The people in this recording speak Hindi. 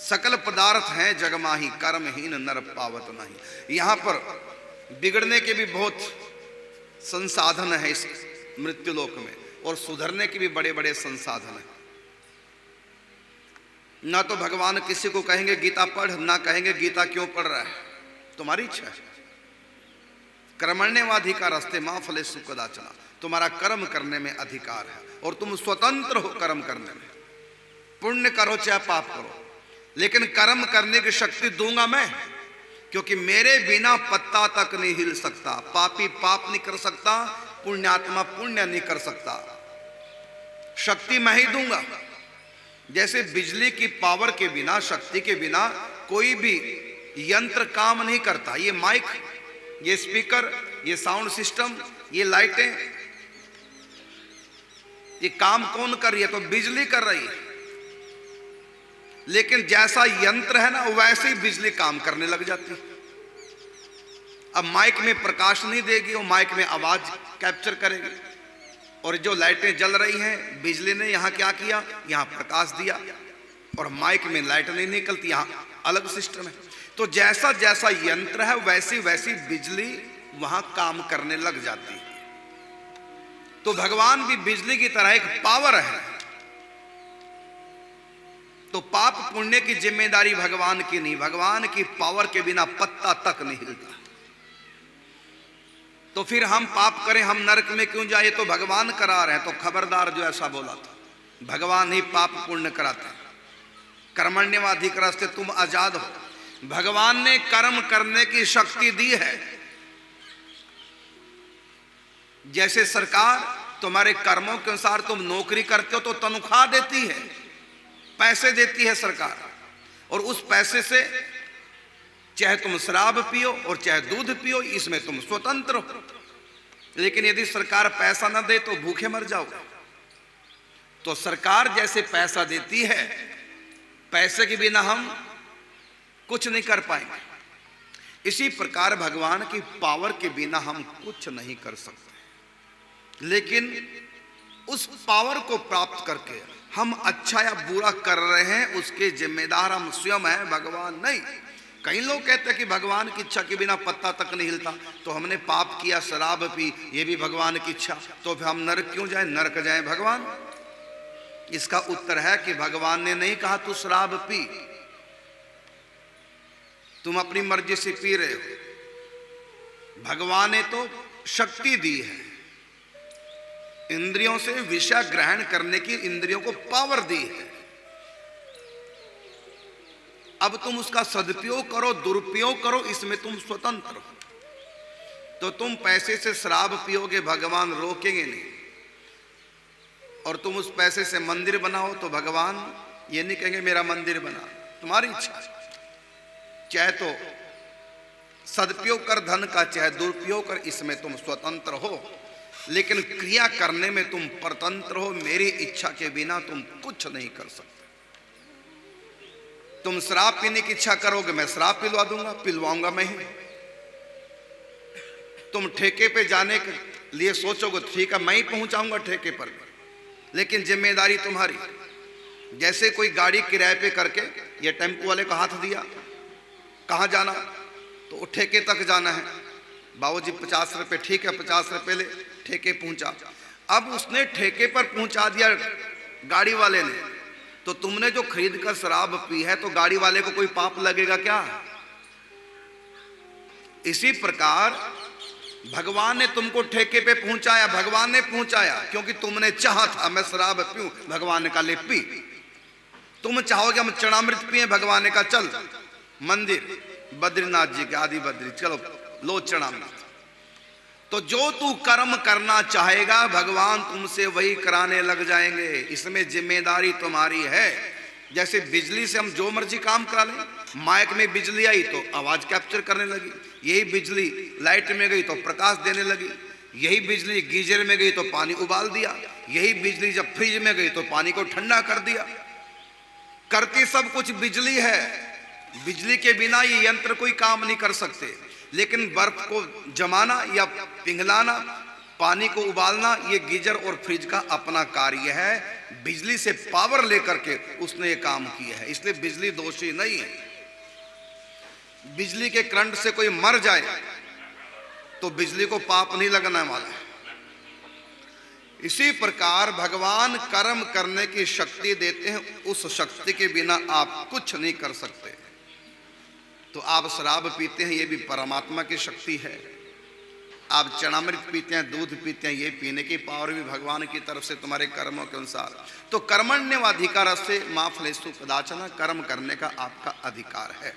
सकल पदार्थ हैं जगमाही, कर्महीन नर पावत नहीं। यहां पर बिगड़ने के भी बहुत संसाधन है इस मृत्युलोक में, और सुधरने के भी बड़े बड़े संसाधन हैं। ना तो भगवान किसी को कहेंगे गीता पढ़, ना कहेंगे गीता क्यों पढ़ रहा है, तुम्हारी इच्छा है। कर्मण्येवाधिकार अस्ते मां फलेषु कदाचन, तुम्हारा कर्म करने में अधिकार है और तुम स्वतंत्र हो कर्म करने में। पुण्य करो चाहे पाप करो, लेकिन कर्म करने की शक्ति दूंगा मैं, क्योंकि मेरे बिना पत्ता तक नहीं हिल सकता। पापी पाप नहीं कर सकता, पुण्यात्मा पुण्य नहीं कर सकता। शक्ति मैं ही दूंगा। जैसे बिजली की पावर के बिना, शक्ति के बिना कोई भी यंत्र काम नहीं करता। ये माइक, ये स्पीकर, ये साउंड सिस्टम, ये लाइटें, ये काम कौन कर रही है? तो बिजली कर रही है। लेकिन जैसा यंत्र है ना, वैसे ही बिजली काम करने लग जाती है। अब माइक में प्रकाश नहीं देगी, वो माइक में आवाज कैप्चर करेगी। और जो लाइटें जल रही हैं, बिजली ने यहां क्या किया, यहां प्रकाश दिया, और माइक में लाइट नहीं निकलती, यहां अलग सिस्टम है। तो जैसा जैसा यंत्र है वैसी वैसी बिजली वहां काम करने लग जाती है। तो भगवान भी बिजली की तरह एक पावर है। तो पाप पुण्य की जिम्मेदारी भगवान की नहीं, भगवान की पावर के बिना पत्ता तक नहीं हिलता। तो फिर हम पाप करें, हम नरक में क्यों जाए? तो भगवान करा रहे हैं। तो खबरदार जो ऐसा बोला था, भगवान ही पाप पुण्य कराते हैं। कर्मण्येवाधिकारस्ते, तुम आजाद हो। भगवान ने कर्म करने की शक्ति दी है। जैसे सरकार तुम्हारे कर्मों के अनुसार तुम नौकरी करते हो तो तनख्वाह देती है, पैसे देती है सरकार, और उस पैसे से चाहे तुम शराब पियो और चाहे दूध पियो, इसमें तुम स्वतंत्र हो। लेकिन यदि सरकार पैसा ना दे तो भूखे मर जाओगे। तो सरकार जैसे पैसा देती है, पैसे के बिना हम कुछ नहीं कर पाएंगे। इसी प्रकार भगवान की पावर के बिना हम कुछ नहीं कर सकते। लेकिन उस पावर को प्राप्त करके हम अच्छा या बुरा कर रहे हैं, उसके जिम्मेदार हम स्वयं हैं, भगवान नहीं। कई लोग कहते हैं कि भगवान की इच्छा के बिना पत्ता तक नहीं हिलता। तो हमने पाप किया, शराब पी, ये भी भगवान की इच्छा, तो फिर हम नरक क्यों जाए, नरक जाए भगवान? इसका उत्तर है कि भगवान ने नहीं कहा तू शराब पी, तुम अपनी मर्जी से पी रहे हो। भगवान ने तो शक्ति दी है, इंद्रियों से विषय ग्रहण करने की इंद्रियों को पावर दी है। अब तुम उसका सदुपयोग करो, दुरुपयोग करो, इसमें तुम स्वतंत्र हो। तो तुम पैसे से शराब पियोगे, भगवान रोकेंगे नहीं। और तुम उस पैसे से मंदिर बनाओ तो भगवान ये नहीं कहेंगे मेरा मंदिर बना, तुम्हारी इच्छा। चाहे तो सदुपयोग कर धन का, चाहे दुरुपयोग कर, इसमें तुम स्वतंत्र हो। लेकिन क्रिया करने में तुम परतंत्र हो। मेरी इच्छा के बिना तुम कुछ नहीं कर सकते। तुम शराब पीने की इच्छा करोगे, मैं शराब पिलवा दूंगा, पिलवाऊंगा मैं ही। तुम ठेके पे जाने के लिए सोचोगे, ठीक है मैं ही पहुंचाऊंगा ठेके पर, लेकिन जिम्मेदारी तुम्हारी। जैसे कोई गाड़ी किराए पे करके ये टेम्पो वाले को हाथ दिया, कहाँ जाना, तो ठेके तक जाना है। बाबूजी 50 रुपये, ठीक है 50 रुपये ले, ठेके पहुंचा। अब उसने ठेके पर पहुंचा दिया गाड़ी वाले ने, तो तुमने जो खरीद कर शराब पी है, तो गाड़ी वाले को कोई पाप लगेगा क्या? इसी प्रकार भगवान ने तुमको ठेके पे पहुंचाया, भगवान ने पहुंचाया क्योंकि तुमने चाहा था मैं शराब पीऊं, भगवान ने कहा ले पी। तुम चाहोगे हम चरणामृत पिए, भगवान ने कहा चल मंदिर बद्रीनाथ जी के, आदि बद्री, चलो लो चरणामृत। तो जो तू कर्म करना चाहेगा भगवान तुमसे वही कराने लग जाएंगे। इसमें जिम्मेदारी तुम्हारी है। जैसे बिजली से हम जो मर्जी काम करा लें, माइक में बिजली आई तो आवाज कैप्चर करने लगी, यही बिजली लाइट में गई तो प्रकाश देने लगी, यही बिजली गीजर में गई तो पानी उबाल दिया, यही बिजली जब फ्रिज में गई तो पानी को ठंडा कर दिया। करती सब कुछ बिजली है। बिजली के बिना ये यंत्र कोई काम नहीं कर सकते। लेकिन बर्फ को जमाना या पिघलाना, पानी को उबालना, ये गीजर और फ्रिज का अपना कार्य है। बिजली से पावर लेकर के उसने ये काम किया है, इसलिए बिजली दोषी नहीं है। बिजली के करंट से कोई मर जाए तो बिजली को पाप नहीं लगने वाला। इसी प्रकार भगवान कर्म करने की शक्ति देते हैं, उस शक्ति के बिना आप कुछ नहीं कर सकते। तो आप शराब पीते हैं, ये भी परमात्मा की शक्ति है। आप चरणामृत पीते हैं, दूध पीते हैं, ये पीने की पावर भी भगवान की तरफ से तुम्हारे कर्मों के अनुसार। तो कर्मण्यवाधिकारस्य मा फलेषु कदाचन, कर्म करने का आपका अधिकार है।